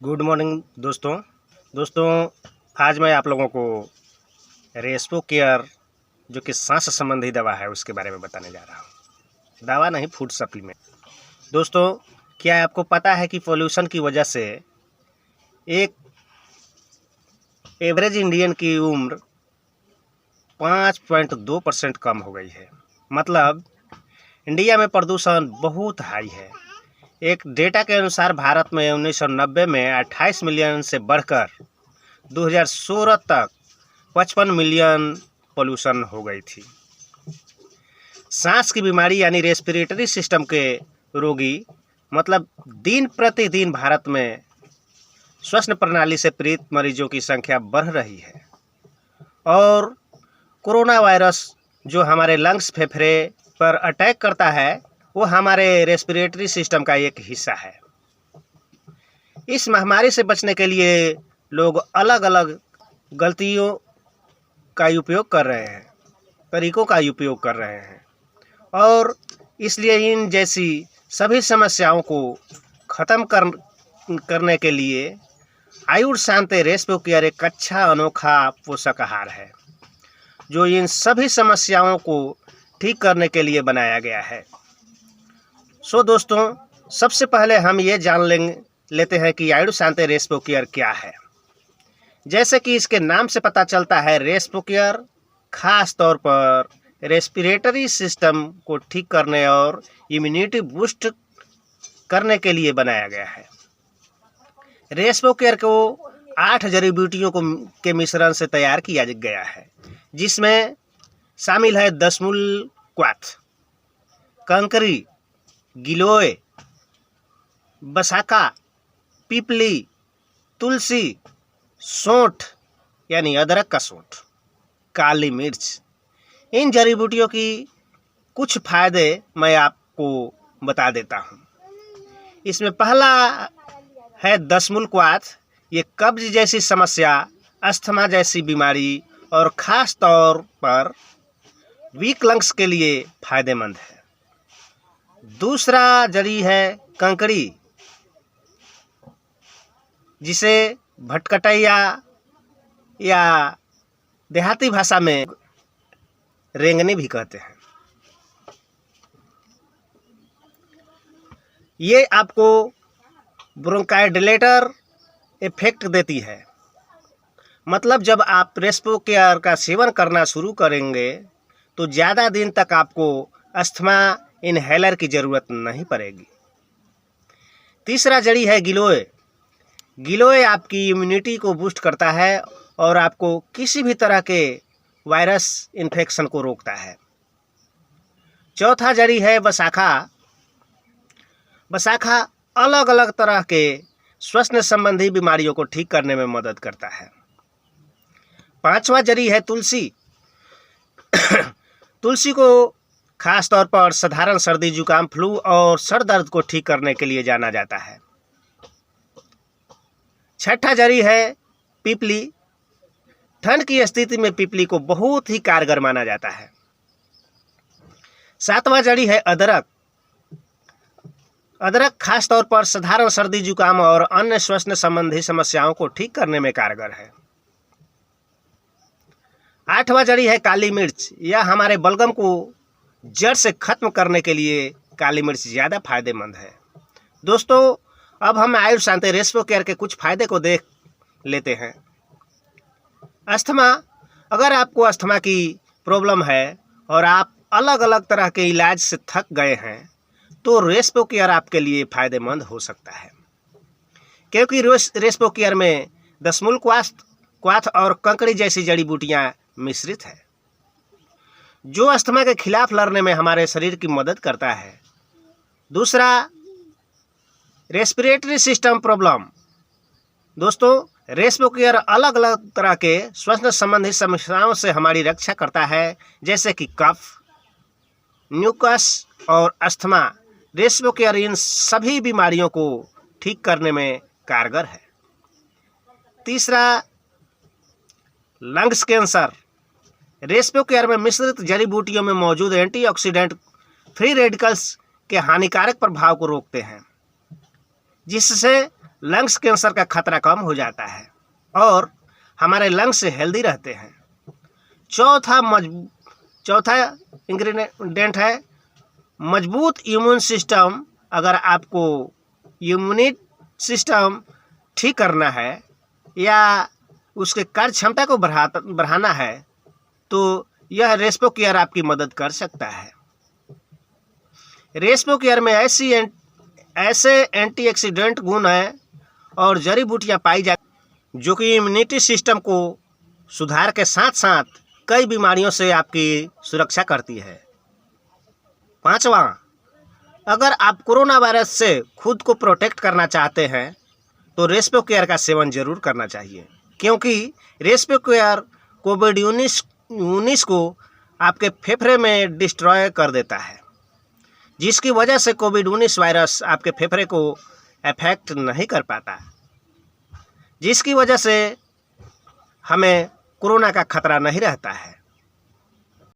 Good morning दोस्तों। आज मैं आप लोगों को रेस्पो केयर जो कि सांस संबंधी दवा है उसके बारे में बताने जा रहा हूँ। दवा नहीं, फूड सप्लीमेंट। दोस्तों, क्या आपको पता है कि पोल्यूशन की वजह से एक एवरेज इंडियन की उम्र 5.2% कम हो गई है। मतलब इंडिया में प्रदूषण बहुत हाई है। एक डेटा के अनुसार भारत में 1990 में 28 मिलियन से बढ़कर 2016 तक 55 मिलियन पोल्यूशन हो गई थी। सांस की बीमारी यानी रेस्पिरेटरी सिस्टम के रोगी मतलब दिन प्रतिदिन भारत में श्वसन प्रणाली से पीड़ित मरीजों की संख्या बढ़ रही है और कोरोना वायरस जो हमारे लंग्स फेफड़े पर अटैक करता है वो हमारे रेस्पिरेटरी सिस्टम का एक हिस्सा है। इस महामारी से बचने के लिए लोग अलग अलग गलतियों का उपयोग कर रहे हैं, तरीकों का उपयोग कर रहे हैं और इसलिए इन जैसी सभी समस्याओं को ख़त्म करने के लिए आयुर शांति रेस्पो केयर एक अच्छा अनोखा पोषक आहार है जो इन सभी समस्याओं को ठीक करने के लिए बनाया गया है। दोस्तों, सबसे पहले हम ये जान लेते हैं कि आयुर शांति रेस्पो केयर क्या है। जैसे कि इसके नाम से पता चलता है, रेस्पो केयर खास तौर पर रेस्पिरेटरी सिस्टम को ठीक करने और इम्यूनिटी बूस्ट करने के लिए बनाया गया है। रेस्पो केयर को 8 जड़ी बूटियों के मिश्रण से तैयार किया गया है, जिसमें शामिल है दशमूल क्वाथ, कंकरी, गिलोय, बसाका, पीपली, तुलसी, सौंठ यानी अदरक का सौंठ, काली मिर्च। इन जड़ी बूटियों की कुछ फायदे मैं आपको बता देता हूँ। इसमें पहला है दशमूल क्वाथ। ये कब्ज जैसी समस्या, अस्थमा जैसी बीमारी और ख़ास तौर पर वीक लंग्स के लिए फायदेमंद है। दूसरा जड़ी है कंकड़ी, जिसे भटकटैया या देहाती भाषा में रेंगनी भी कहते हैं। ये आपको ब्रोंकाइडिलेटर इफेक्ट देती है। मतलब जब आप रेस्पो केयर का सेवन करना शुरू करेंगे तो ज़्यादा दिन तक आपको अस्थमा इनहेलर की ज़रूरत नहीं पड़ेगी। तीसरा जड़ी है गिलोय। गिलोय आपकी इम्यूनिटी को बूस्ट करता है और आपको किसी भी तरह के वायरस इन्फेक्शन को रोकता है। चौथा जड़ी है बसाखा। बसाखा अलग अलग तरह के श्वसन संबंधी बीमारियों को ठीक करने में मदद करता है। पांचवा जड़ी है तुलसी। तुलसी को खास तौर पर साधारण सर्दी, जुकाम, फ्लू और सर दर्द को ठीक करने के लिए जाना जाता है। छठा जड़ी है पीपली। ठंड की स्थिति में पीपली को बहुत ही कारगर माना जाता है। सातवां जड़ी है अदरक। अदरक खास तौर पर साधारण सर्दी, जुकाम और अन्य श्वसन संबंधी समस्याओं को ठीक करने में कारगर है। आठवां जड़ी है काली मिर्च। यह हमारे बलगम को जड़ से खत्म करने के लिए काली मिर्च ज़्यादा फायदेमंद है। दोस्तों, अब हम आयुर शांति रेस्पो केयर के कुछ फायदे को देख लेते हैं। अस्थमा। अगर आपको अस्थमा की प्रॉब्लम है और आप अलग अलग तरह के इलाज से थक गए हैं तो रेस्पो केयर आपके लिए फ़ायदेमंद हो सकता है, क्योंकि रेस्पो केयर में दशमूल क्वाथ और कंकड़ी जैसी जड़ी बूटियाँ मिश्रित है जो अस्थमा के खिलाफ लड़ने में हमारे शरीर की मदद करता है। दूसरा, रेस्पिरेटरी सिस्टम प्रॉब्लम। दोस्तों, रेस्पो केयर अलग अलग तरह के श्वसन संबंधी समस्याओं से हमारी रक्षा करता है, जैसे कि कफ, म्यूकस और अस्थमा। रेस्पो केयर इन सभी बीमारियों को ठीक करने में कारगर है। तीसरा, लंग्स कैंसर। रेस्पो केयर में मिश्रित जड़ी बूटियों में मौजूद एंटीऑक्सीडेंट फ्री रेडिकल्स के हानिकारक प्रभाव को रोकते हैं, जिससे लंग्स कैंसर का खतरा कम हो जाता है और हमारे लंग्स हेल्दी रहते हैं। चौथा इंग्रेडिएंट है मजबूत इम्यून सिस्टम। अगर आपको इम्यूनिटी सिस्टम ठीक करना है या उसके कार्य क्षमता को बढ़ाना है तो यह रेस्पोकेयर आपकी मदद कर सकता है। रेस्पोकेयर में ऐसे एंटीऑक्सीडेंट गुण हैं और जड़ी बूटियां पाई जाती जो कि इम्यूनिटी सिस्टम को सुधार के साथ साथ कई बीमारियों से आपकी सुरक्षा करती है। 5वां, अगर आप कोरोना वायरस से खुद को प्रोटेक्ट करना चाहते हैं तो रेस्पोकेयर का सेवन जरूर करना चाहिए, क्योंकि रेस्पोकेयर कोविड-19 को आपके फेफड़े में डिस्ट्रॉय कर देता है, जिसकी वजह से कोविड-19 वायरस आपके फेफड़े को अफेक्ट नहीं कर पाता, जिसकी वजह से हमें कोरोना का खतरा नहीं रहता है।